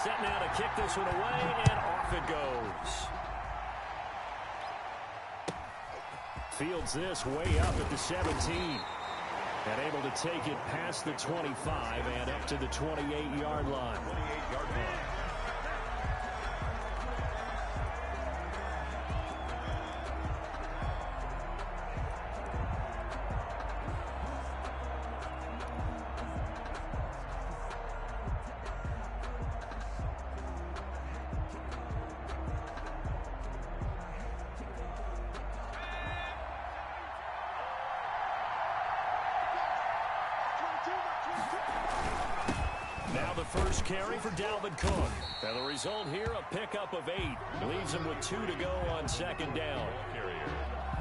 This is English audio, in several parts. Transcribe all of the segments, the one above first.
Set now to kick this one away, and off it goes. Fields this way up at the 17. And able to take it past the 25 and up to the 28-yard line. 28-yard line. Now the first carry for Dalvin Cook. And the result here, a pickup of 8. Leaves him with 2 to go on second down.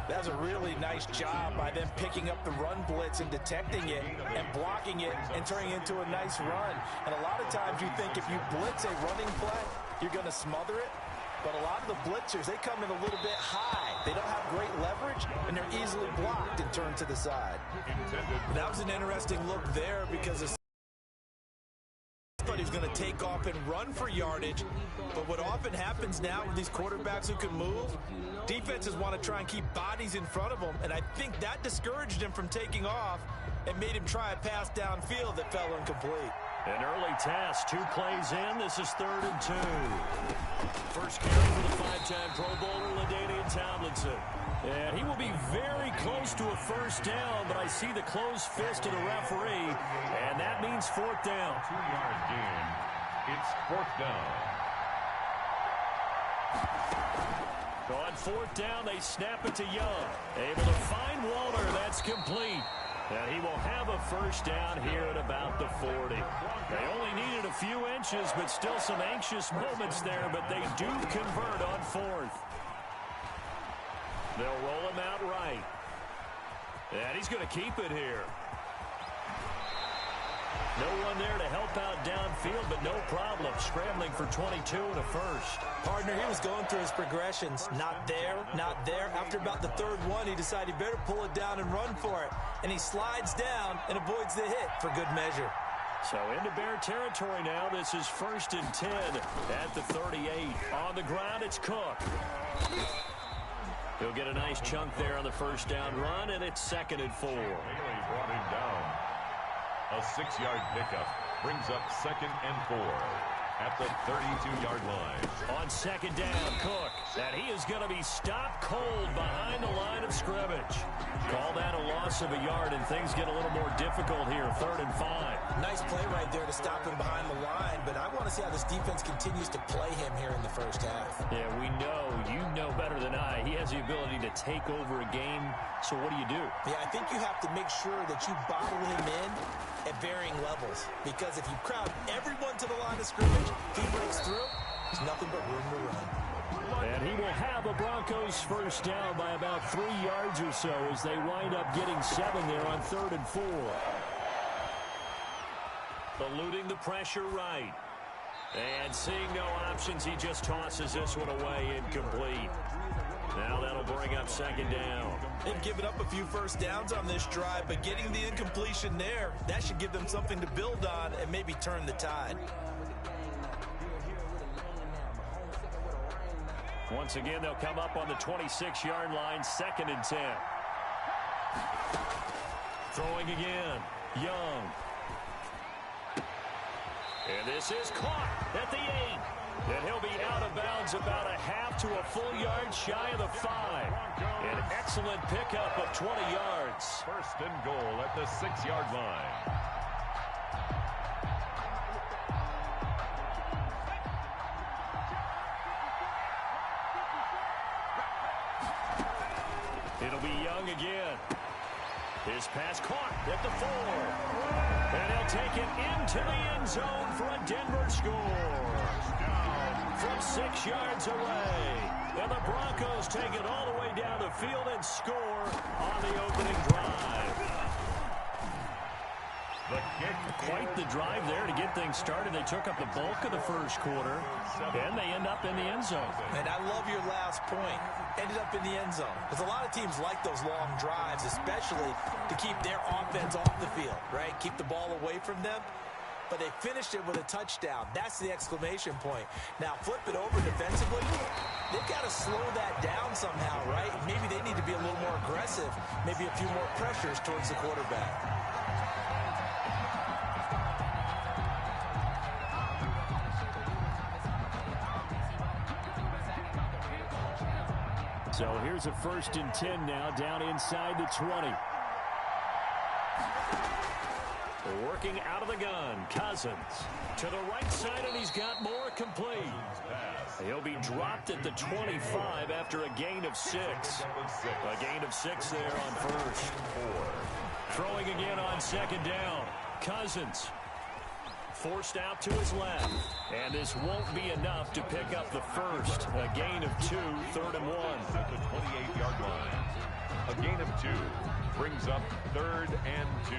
That's a really nice job by them picking up the run blitz and detecting it and blocking it and turning it into a nice run. And a lot of times you think if you blitz a running play, you're going to smother it. But a lot of the blitzers, they come in a little bit high. They don't have great leverage, and they're easily blocked and turned to the side. That was an interesting look there because of he's going to take off and run for yardage. But what often happens now with these quarterbacks who can move, defenses want to try and keep bodies in front of them, and I think that discouraged him from taking off and made him try a pass downfield that fell incomplete. An early task, 2 plays in. This is 3rd and 2. First carry for the 5-time Pro Bowler, LaDainian Tomlinson. And he will be very close to a first down, but I see the closed fist of the referee, and that means 4th down. 2-yard gain. It's 4th down. On 4th down, they snap it to Young. Able to find Walter. That's complete. And he will have a first down here at about the 40. They only needed a few inches, but still some anxious moments there, but they do convert on 4th. They'll roll him out right. And he's going to keep it here. No one there to help out downfield, but no problem. Scrambling for 22 and a first. Partner, he was going through his progressions. Not there, not there. After about the 3rd one, he decided he better pull it down and run for it. And he slides down and avoids the hit for good measure. So into Bear territory now. This is 1st and 10 at the 38. On the ground, it's Cook. He'll get a nice chunk there on the first down run, and it's 2nd and 4. Bailey brought him down. A 6-yard pickup brings up 2nd and 4 at the 32-yard line. On 2nd down, Cook. And he is going to be stopped cold behind the line of scrimmage. Call that a loss of a yard, and things get a little more difficult here. 3rd and 5. Nice play right there to stop him behind the line, but I want to see how this defense continues to play him here in the first half. Yeah, we know. You know better than I. He has the ability to take over a game, so what do you do? Yeah, I think you have to make sure that you bottle him in at varying levels, because if you crowd everyone to the line of scrimmage, he breaks through, there's nothing but room to run. And he will have a Broncos first down by about 3 yards or so as they wind up getting 7 there on 3rd and 4. Eluding the pressure right. And seeing no options, he just tosses this one away incomplete. Now that'll bring up 2nd down. They've given up a few first downs on this drive, but getting the incompletion there, that should give them something to build on and maybe turn the tide. Once again, they'll come up on the 26-yard line, 2nd and 10. Throwing again, Young. And this is caught at the 8. And he'll be out of bounds about a half to a full yard shy of the 5. An excellent pickup of 20 yards. 1st and goal at the 6-yard line. It'll be Young again. His pass caught at the 4. And he'll take it into the end zone for a Denver score. From 6 yards away. And the Broncos take it all the way down the field and score on the opening drive. The kick. Quite the drive there to get things started. They took up the bulk of the first quarter, and they end up in the end zone. And I love your last point. Ended up in the end zone. Because a lot of teams like those long drives, especially to keep their offense off the field, right? Keep the ball away from them. but they finished it with a touchdown. That's the exclamation point. Now, flip it over defensively. They've got to slow that down somehow, right? Maybe they need to be a little more aggressive, maybe a few more pressures towards the quarterback. So here's a 1st and 10 now, down inside the 20. Working out of the gun, Cousins to the right side, and he's got more complete. He'll be dropped at the 25 after a gain of 6. A gain of 6 there on first. Throwing again on 2nd down. Cousins forced out to his left, and this won't be enough to pick up the first. A gain of 2, 3rd and 1. At the 28-yard line. A gain of 2 brings up 3rd and 2.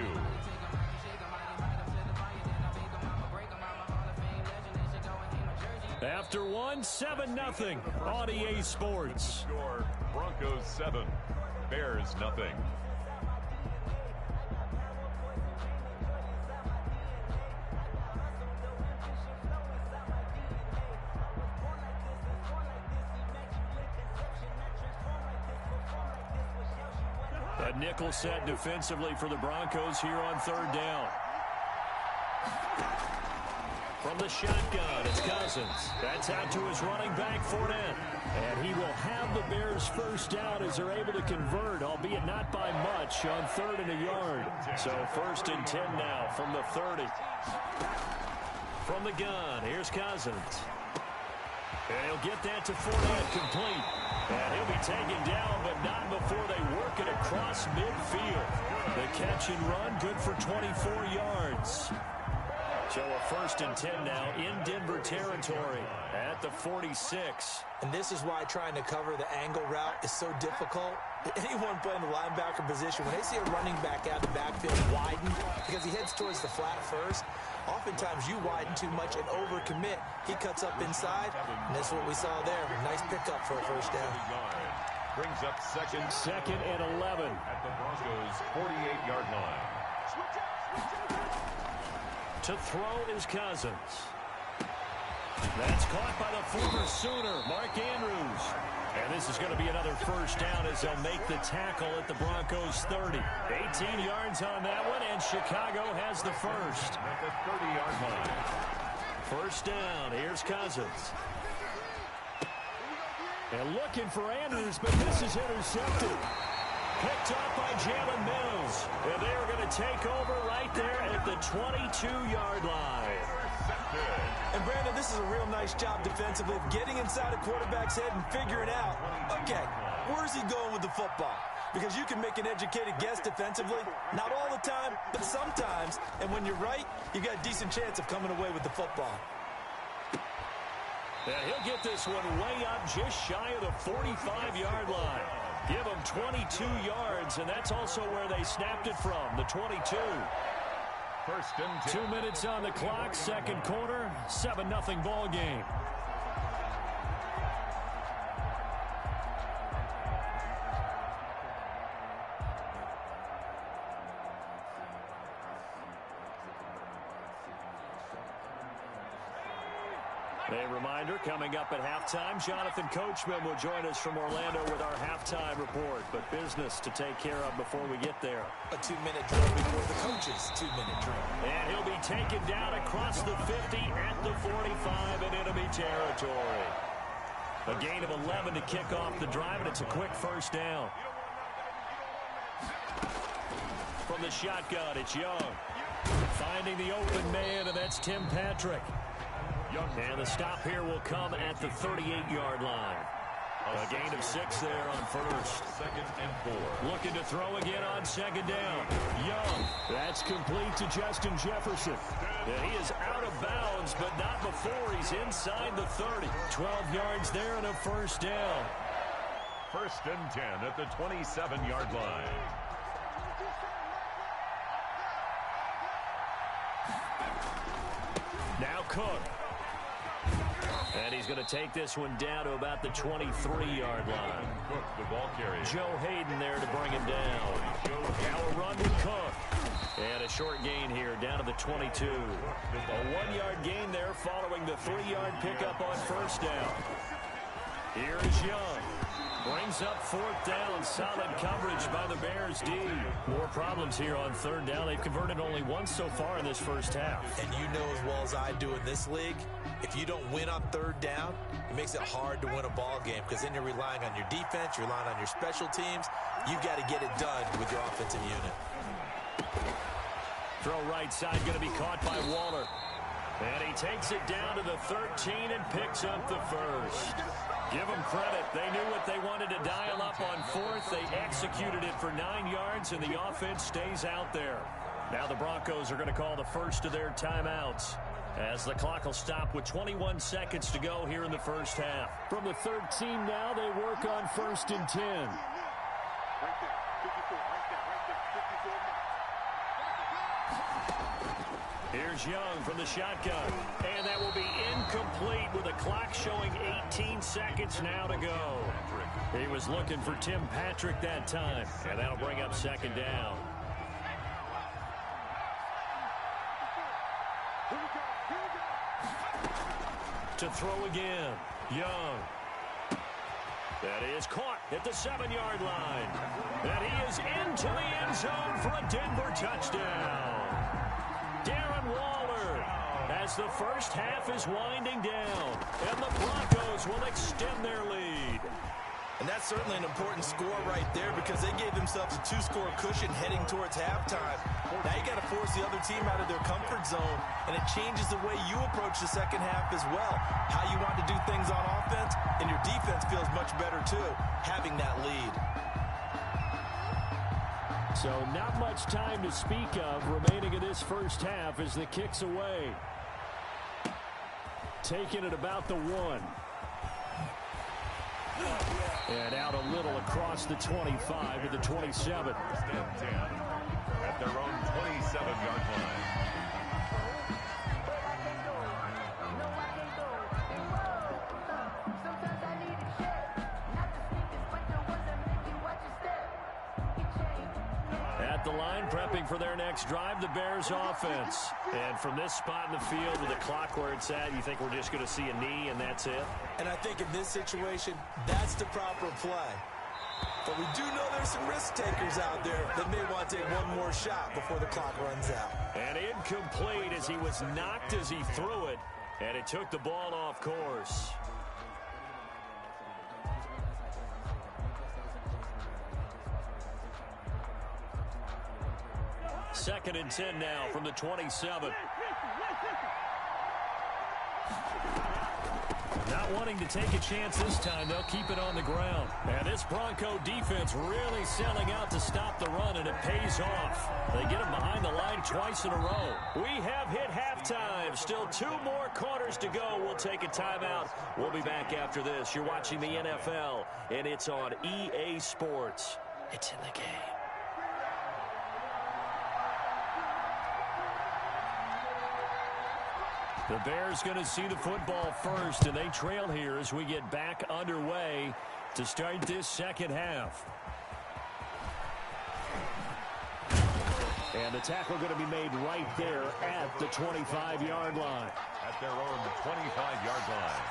After 1, 7-0 on EA Sports. Score, Broncos 7, Bears nothing. A nickel set defensively for the Broncos here on 3rd down. From the shotgun, it's Cousins. That's out to his running back, Fournette. And he will have the Bears first down as they're able to convert, albeit not by much, on 3rd and a yard. So 1st and 10 now from the 30. From the gun, here's Cousins. And he'll get that to Fournette, complete. And he'll be taken down, but not before they work it across midfield. The catch and run, good for 24 yards. So a 1st and 10 now in Denver territory at the 46. And this is why trying to cover the angle route is so difficult. Anyone playing the linebacker position, when they see a running back out of the backfield widen because he heads towards the flat first, oftentimes you widen too much and overcommit. He cuts up inside, and that's what we saw there. Nice pickup for a first down. Brings up second and 11. At the Broncos' 48-yard line. To throw is Cousins. That's caught by the former Sooner, Mark Andrews. And this is going to be another first down as they'll make the tackle at the Broncos' 30. 18 yards on that one, and Chicago has the first. At the 30-yard line. First down, here's Cousins. And looking for Andrews, but this is intercepted. Picked up by Jalen Mills. And they're going to take over right there at the 22-yard line. And Brandon, this is a real nice job defensively of getting inside a quarterback's head and figuring out, okay, where's he going with the football? Because you can make an educated guess defensively. Not all the time, but sometimes. And when you're right, you've got a decent chance of coming away with the football. And he'll get this one way up just shy of the 45-yard line. Give him 22 yards, and that's also where they snapped it from, the 22. First and 10. 2 minutes on the clock, second quarter, 7-0 ball game. A reminder, coming up at halftime, Jonathan Coachman will join us from Orlando with our halftime report. But business to take care of before we get there. A 2-minute drill before the coach's 2-minute drill. And he'll be taken down across the 50 at the 45 in enemy territory. A gain of 11 to kick off the drive, and it's a quick first down. From the shotgun, it's Young. Finding the open man, and that's Tim Patrick. And the stop here will come at the 38-yard line. A gain of 6 there on first. Second and 4. Looking to throw again on second down. Young. That's complete to Justin Jefferson. And he is out of bounds, but not before he's inside the 30. 12 yards there and a first down. First and 10 at the 27-yard line. Now Cook. And he's going to take this one down to about the 23-yard line. Cook, the ball carrier. Joe Hayden there to bring him down. Now a run with Cook. And a short gain here, down to the 22. A 1-yard gain there following the 3-yard pickup on first down. Here is Young. Brings up 4th down. Solid coverage by the Bears D. More problems here on 3rd down. They've converted only once so far in this first half. And you know as well as I do in this league, if you don't win on 3rd down, it makes it hard to win a ball game because then you're relying on your defense, you're relying on your special teams. You've got to get it done with your offensive unit. Throw right side going to be caught by Waller. And he takes it down to the 13 and picks up the first. Give them credit. They knew what they wanted to dial up on 4th. They executed it for 9 yards, and the offense stays out there. Now the Broncos are going to call the first of their timeouts, as the clock will stop with 21 seconds to go here in the first half. From the 13 now, they work on 1st and 10. Right there, 54, right there, 54. Here's Young from the shotgun, and that will be incomplete with the clock showing 18 seconds now to go. He was looking for Tim Patrick that time, and that'll bring up 2nd down. To throw again, Young. That is caught at the 7-yard line. And he is into the end zone for a Denver touchdown. Darren Waller, as the first half is winding down, and the Broncos will extend their lead. And that's certainly an important score right there because they gave themselves a 2-score cushion heading towards halftime. Now you got to force the other team out of their comfort zone, and it changes the way you approach the second half as well. How you want to do things on offense, and your defense feels much better too, having that lead. So not much time to speak of remaining in this first half as the kick's away. Taking it about the 1. And out a little across the 25 to the 27. Stand 10 at their own 27-yard line. At the line, prepping for their next drive, the Bears offense. And from this spot in the field with the clock where it's at, you think we're just going to see a knee and that's it? And I think in this situation, that's the proper play. But we do know there's some risk takers out there that may want to take one more shot before the clock runs out. And incomplete as he was knocked as he threw it, and it took the ball off course. Second and 10 now from the 27. Not wanting to take a chance this time, they'll keep it on the ground. And this Bronco defense really selling out to stop the run, and it pays off. They get him behind the line twice in a row. We have hit halftime. Still 2 more quarters to go. We'll take a timeout. We'll be back after this. You're watching the NFL, and it's on EA Sports. It's in the game. The Bears going to see the football first, and they trail here as we get back underway to start this second half. And the tackle going to be made right there at the 25-yard line. At their own 25-yard line.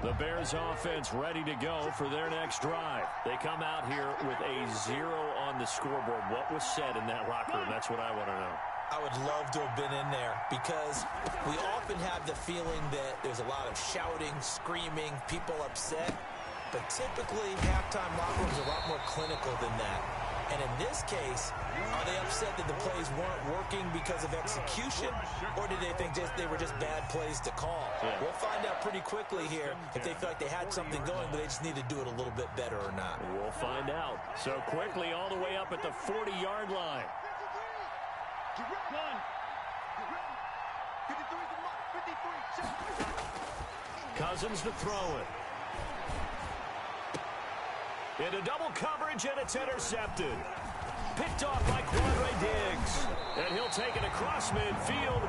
The Bears offense ready to go for their next drive. They come out here with a 0 on the scoreboard. What was said in that locker room? That's what I want to know. I would love to have been in there because we often have the feeling that there's a lot of shouting, screaming, people upset. But typically, halftime locker rooms are a lot more clinical than that. And in this case, are they upset that the plays weren't working because of execution, or did they think they were just bad plays to call? Yeah. We'll find out pretty quickly here if they feel like they had something going, but they just need to do it a little bit better or not. We'll find out. So quickly all the way up at the 40-yard line. Cousins to throw it. Into double coverage, and it's intercepted. Picked off by Quandre Diggs. And he'll take it across midfield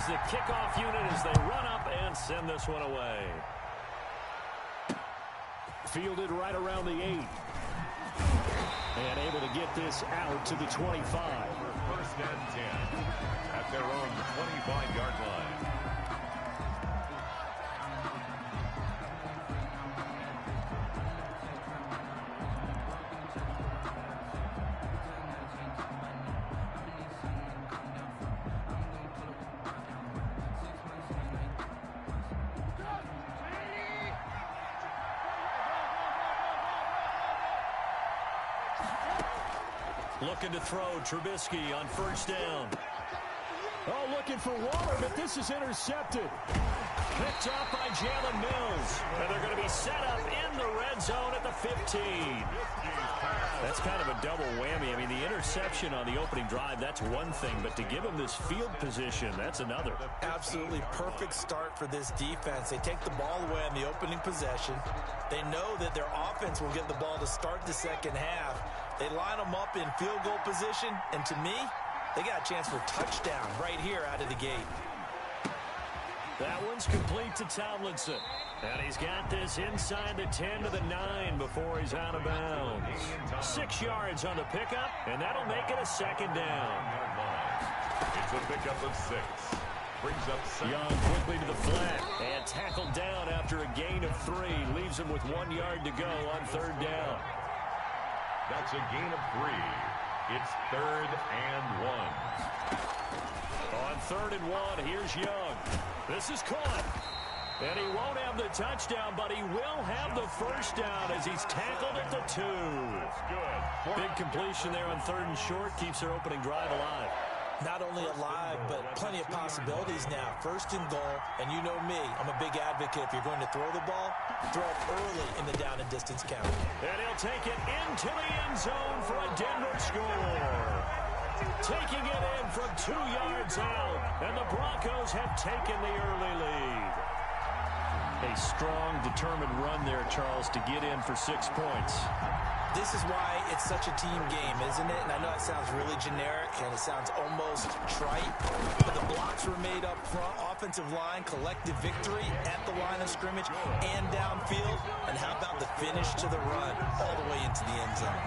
is the kickoff unit as they run up and send this one away. Fielded right around the 8. And able to get this out to the 25. First and 10 at their own 25-yard line. Looking to throw, Trubisky on first down. Oh, looking for water, but this is intercepted. Picked up by Jalen Mills. And they're going to be set up in the red zone at the 15. That's kind of a double whammy. I mean, the interception on the opening drive, that's one thing. But to give them this field position, that's another. Absolutely perfect start for this defense. They take the ball away on the opening possession. They know that their offense will get the ball to start the second half. They line them up in field goal position, and to me, they got a chance for touchdown right here out of the gate. That one's complete to Tomlinson. And he's got this inside the 10 to the 9 before he's out of bounds. 6 yards on the pickup, and that'll make it a second down. It's a pickup of 6. Brings up second. Young quickly to the flat and tackled down after a gain of 3. Leaves him with 1 yard to go on third down. That's a gain of 3. It's 3rd and 1. On 3rd and 1, here's Young. This is caught. And he won't have the touchdown, but he will have the first down as he's tackled at the 2. Big completion there on 3rd and short. Keeps their opening drive alive. Not only alive, but plenty of possibilities now. 1st and goal, and you know me, I'm a big advocate. If you're going to throw the ball, throw it early in the down and distance count. And he'll take it into the end zone for a Denver score. Taking it in from 2 yards out, and the Broncos have taken the early lead. A strong, determined run there, Charles, to get in for 6 points. This is why it's such a team game, isn't it? And I know it sounds really generic and it sounds almost trite, but the blocks were made up front, offensive line, collective victory at the line of scrimmage and downfield. And how about the finish to the run all the way into the end zone?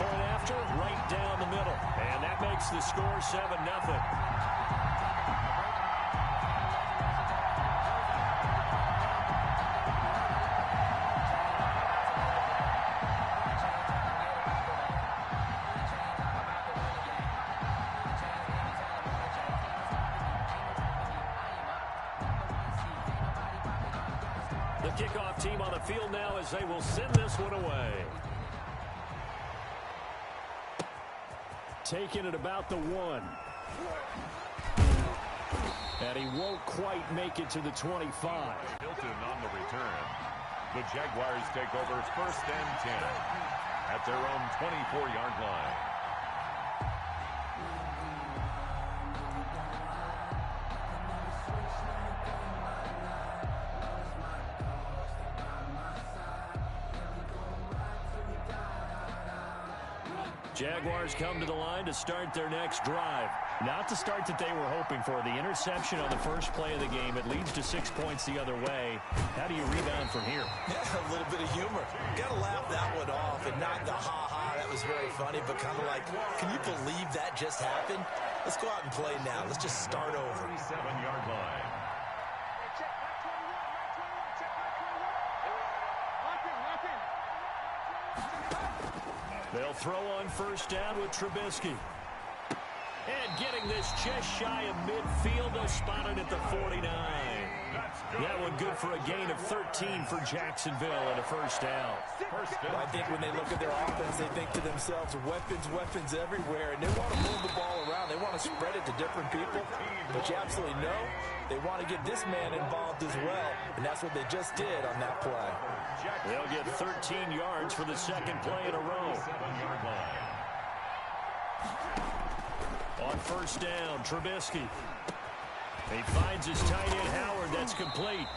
Point after, right down the middle. And that makes the score 7-0. The kickoff team on the field now as they will send this one away. Taking it about the 1. And he won't quite make it to the 25. Hilton on the return. The Jaguars take over 1st and 10 at their own 24-yard line. Jaguars come to the line to start their next drive. Not the start that they were hoping for. The interception on the first play of the game. It leads to 6 points the other way. How do you rebound from here? Yeah, a little bit of humor. Got to laugh that one off and not the ha-ha. That was very funny, but kind of like, can you believe that just happened? Let's go out and play now. Let's just start over. 37-yard line. They'll throw on first down with Trubisky. And getting this just shy of midfield, they'll spot it at the 49. That one good for a gain of 13 for Jacksonville and a first down. Well, I think when they look at their offense, they think to themselves, weapons everywhere, and they want to move the ball around. They want to spread it to different people, but you absolutely know they want to get this man involved as well, and that's what they just did on that play. They'll get 13 yards for the second play in a row. On first down, Trubisky. He finds his tight end, Howard. That's complete.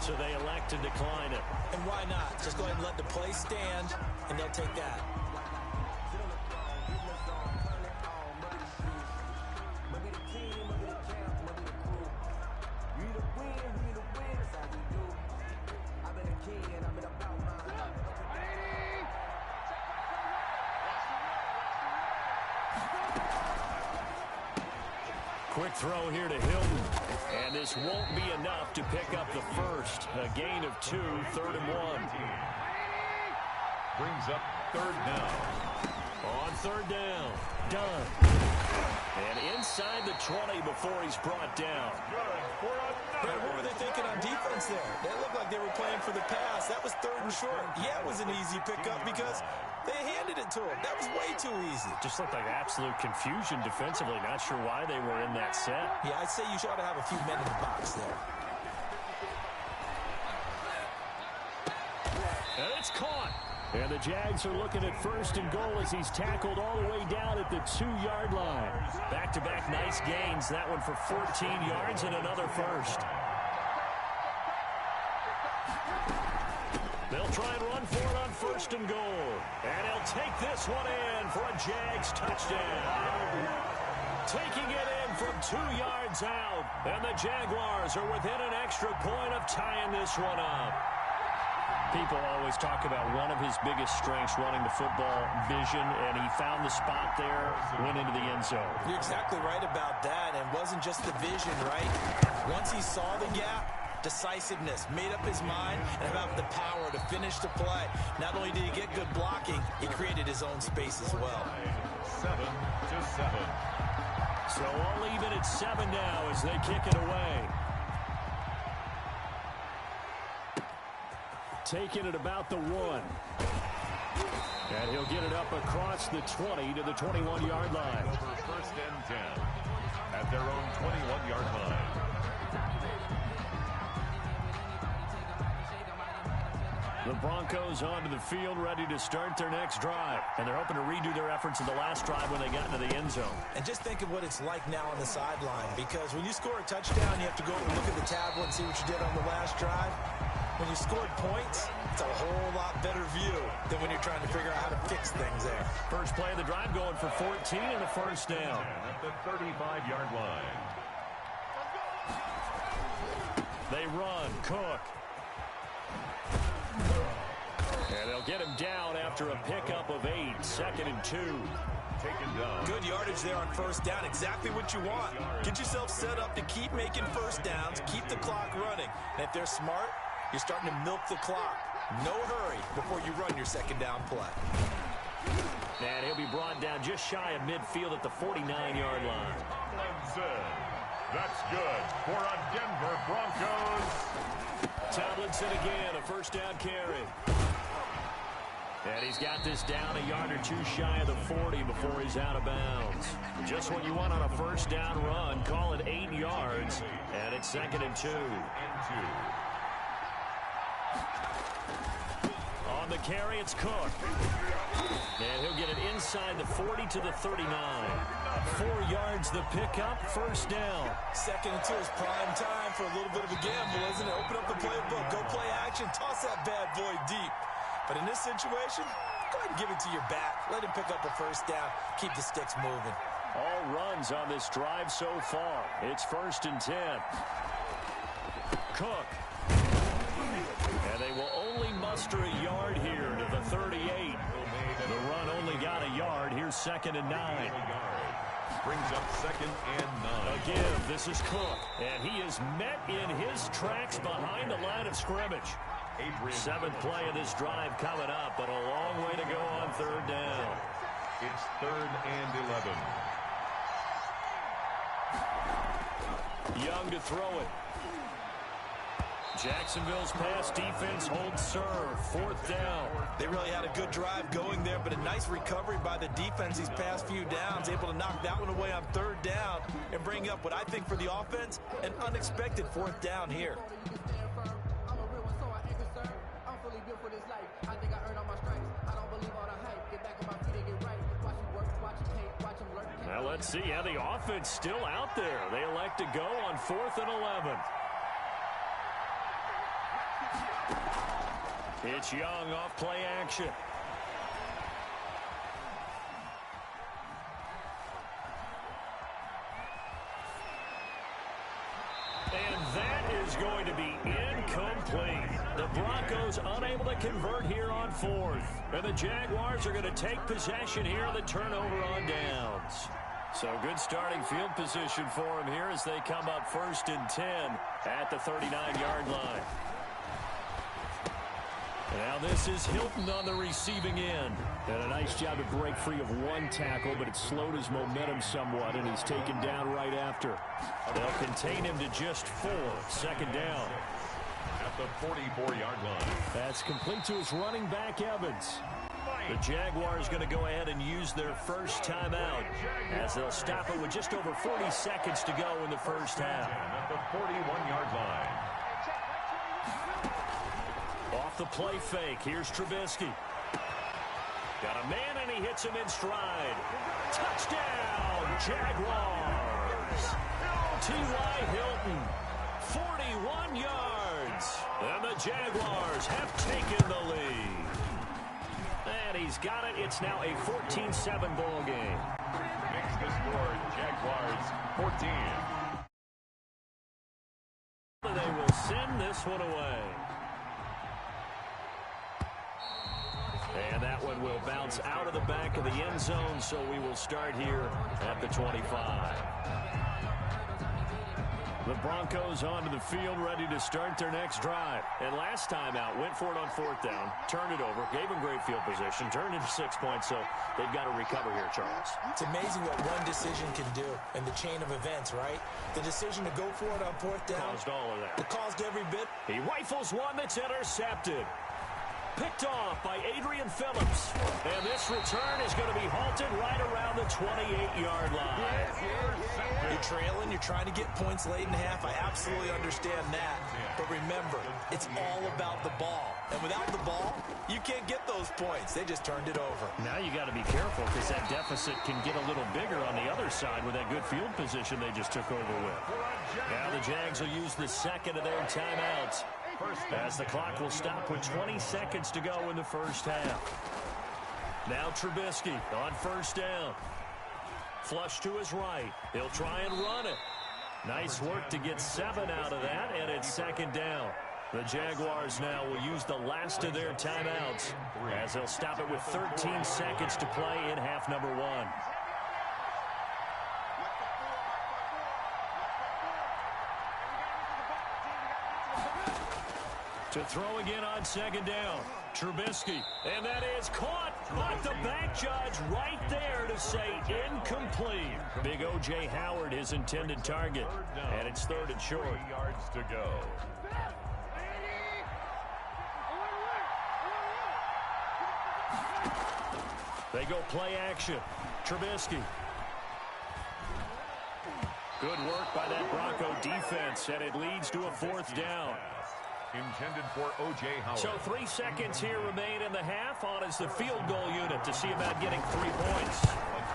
So they elect to decline it. And why not? Just go ahead and let the play stand, and they'll take that. Quick throw here to Hilton. And this won't be enough to pick up the first. A gain of 2, 3rd and 1. Brings up 3rd down. On 3rd down. Done. And inside the 20 before he's brought down. Brad, what were they thinking on defense there? They looked like they were playing for the pass. That was 3rd and short. Yeah, it was an easy pickup because they handed it to him. That was way too easy. Just looked like absolute confusion defensively. Not sure why they were in that set. Yeah, I'd say you ought to have a few men in the box there. And it's caught. And the Jags are looking at 1st and goal as he's tackled all the way down at the 2-yard line. Back-to-back nice gains. That one for 14 yards and another first. They'll try and run for it on 1st and goal. And he'll take this one in for a Jags touchdown. Taking it in from 2 yards out. And the Jaguars are within an extra point of tying this one up. People always talk about one of his biggest strengths running the football, vision, and he found the spot there, went into the end zone. You're exactly right about that, and it wasn't just the vision, right? Once he saw the gap, decisiveness, made up his mind, and about the power to finish the play. Not only did he get good blocking, he created his own space as well. 7-7. So all even at 7 now as they kick it away. Taking it about the 1. And he'll get it up across the 20 to the 21-yard line. Over 1st and 10 at their own 21-yard line. The Broncos onto the field, ready to start their next drive. And they're hoping to redo their efforts in the last drive when they got into the end zone. And just think of what it's like now on the sideline, because when you score a touchdown, you have to go and look at the tablet and see what you did on the last drive. When you scored points, it's a whole lot better view than when you're trying to figure out how to fix things there. First play of the drive going for 14 and a first down. At the 35-yard line. They run. Cook. And they'll get him down after a pickup of 8. 2nd and 2. Taken down. Good yardage there on 1st down. Exactly what you want. Get yourself set up to keep making 1st downs, keep the clock running. And if they're smart, you're starting to milk the clock. No hurry before you run your 2nd down play. And he'll be brought down just shy of midfield at the 49-yard line. That's good for a Denver Broncos. Tomlinson again, a 1st down carry. And he's got this down a yard or 2 shy of the 40 before he's out of bounds. Just what you want on a 1st down run. Call it 8 yards. And it's 2nd and 2. On the carry, it's Cook. And he'll get it inside the 40 to the 39. 4 yards the pickup, 1st down. 2nd and 2 is prime time for a little bit of a gamble, isn't it? Open up the playbook, go play action, toss that bad boy deep. But in this situation, go ahead and give it to your back. Let him pick up a 1st down, keep the sticks moving. All runs on this drive so far. It's 1st and 10. Cook. And they will only muster a yard here to the 38. The run only got a yard. Here's 2nd and 9. Brings up 2nd and 9. Again, this is Cook. And he is met in his tracks behind the line of scrimmage. 7th play of this drive coming up, but a long way to go on 3rd down. It's 3rd and 11. Young to throw it. Jacksonville's pass defense holds serve. 4th down. They really had a good drive going there, but a nice recovery by the defense these past few downs, able to knock that one away on 3rd down and bring up what I think for the offense, an unexpected 4th down here. Now let's see how the offense still out there. They elect to go on 4th and 11. It's Young off play action. And that is going to be incomplete. The Broncos unable to convert here on 4th. And the Jaguars are going to take possession here on the turnover on downs. So good starting field position for him here as they come up 1st and 10 at the 39-yard line. Now this is Hilton on the receiving end. And a nice job to break free of one tackle, but it slowed his momentum somewhat, and he's taken down right after. They'll contain him to just 4. 2nd down. At the 44-yard line. That's complete to his running back, Evans. The Jaguars going to go ahead and use their first timeout as they'll stop it with just over 40 seconds to go in the first half. At the 41-yard line. Off the play fake, here's Trubisky. Got a man and he hits him in stride. Touchdown, Jaguars. T.Y. Hilton, 41 yards. And the Jaguars have taken the lead. And he's got it. It's now a 14-7 ball game. Makes the score Jaguars 14. They will send this one away. And that one will bounce out of the back of the end zone, so we will start here at the 25. The Broncos onto the field, ready to start their next drive. And last time out, went for it on 4th down, turned it over, gave them great field position, turned into 6 points, so they've got to recover here, Charles. It's amazing what one decision can do in the chain of events, right? The decision to go for it on 4th down. Caused all of that. It caused every bit. He rifles one that's intercepted. Picked off by Adrian Phillips. And this return is going to be halted right around the 28-yard line. You're trailing, you're trying to get points late in half. I absolutely understand that. But remember, it's all about the ball. And without the ball, you can't get those points. They just turned it over. Now you got to be careful because that deficit can get a little bigger on the other side with that good field position they just took over with. Now the Jags will use the second of their timeouts as the clock will stop with 20 seconds to go in the first half. Now Trubisky on 1st down. Flush to his right. He'll try and run it. Nice work to get 7 out of that, and it's 2nd down. The Jaguars now will use the last of their timeouts as they'll stop it with 13 seconds to play in half number 1. To throw again on 2nd down. Trubisky. And that is caught. But the bank judge right there to say incomplete. Big O.J. Howard, his intended target. And it's 3rd and short. 3 yards to go. They go play action. Trubisky. Good work by that Bronco defense, and it leads to a 4th down. Intended for O.J. Howard. So 3 seconds here remain in the half. On is the field goal unit to see about getting 3 points.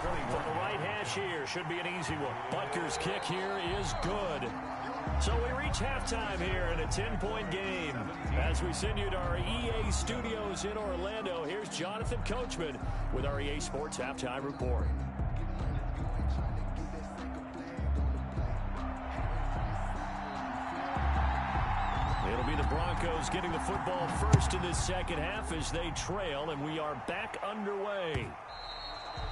From the right hash here, should be an easy one. Butker's kick here is good. So we reach halftime here in a 10-point game. As we send you to our EA studios in Orlando, here's Jonathan Coachman with our EA Sports Halftime Report. It'll be the Broncos getting the football first in this second half as they trail, and we are back underway.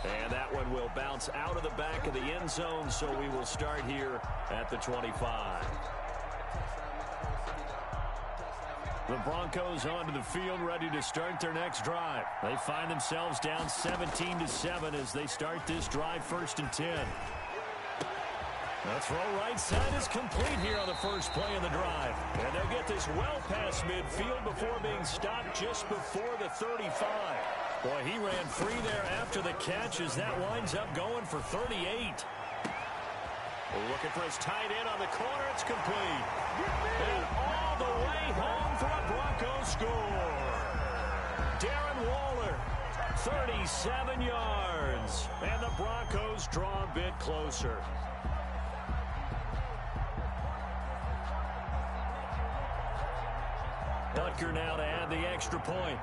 And that one will bounce out of the back of the end zone, so we will start here at the 25. The Broncos onto the field, ready to start their next drive. They find themselves down 17-7 as they start this drive 1st and 10. The throw right side is complete here on the first play of the drive. And they'll get this well past midfield before being stopped just before the 35. Boy, he ran free there after the catch as that winds up going for 38. Looking for his tight end on the corner. It's complete. And all the way home for a Broncos score. Darren Waller, 37 yards. And the Broncos draw a bit closer. Butker now to add the extra point.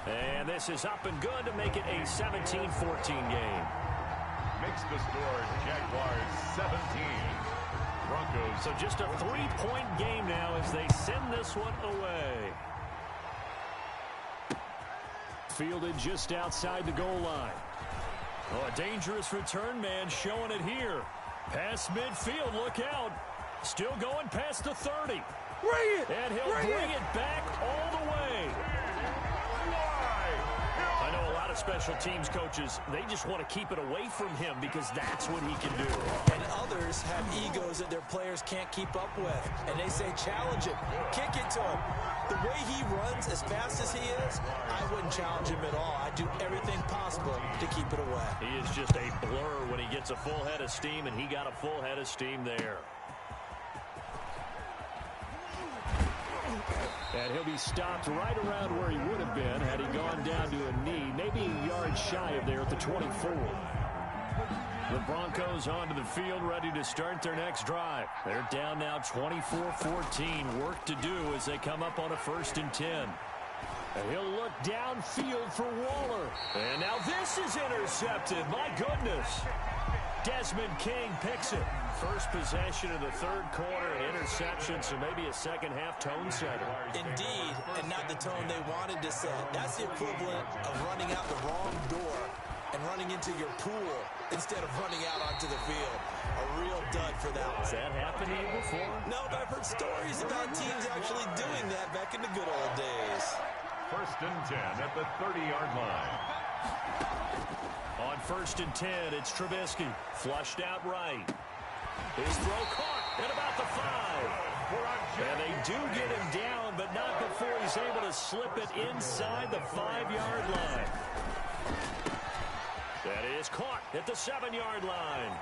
And this is up and good to make it a 17-14 game. Makes the score Jaguars 17. Broncos. So just a 3-point game now as they send this one away. Fielded just outside the goal line. Oh, a dangerous return man showing it here. Past midfield, look out. Still going past the 30. And he'll bring it back all the way. I know a lot of special teams coaches, they just want to keep it away from him because that's what he can do. And others have egos that their players can't keep up with. And they say, challenge him, kick it to him. The way he runs as fast as he is, I wouldn't challenge him at all. I'd do everything possible to keep it away. He is just a blur when he gets a full head of steam, and he got a full head of steam there. And he'll be stopped right around where he would have been had he gone down to a knee, maybe a yard shy of there at the 24. The Broncos onto the field, ready to start their next drive. They're down now 24-14. Work to do as they come up on a 1st and 10. And he'll look downfield for Waller. And now this is intercepted. My goodness. Desmond King picks it. First possession of the 3rd quarter, an interception, so maybe a second-half tone setter. Indeed, and not the tone they wanted to set. That's the equivalent of running out the wrong door and running into your pool instead of running out onto the field. A real dud for that one. Has that happened to you before? No, but I've heard stories about teams actually doing that back in the good old days. 1st and 10 at the 30-yard line. On 1st and 10, it's Trubisky. Flushed out right. His throw caught at about the 5. And they do get him down, but not before he's able to slip it inside the 5-yard line. That is caught at the 7-yard line.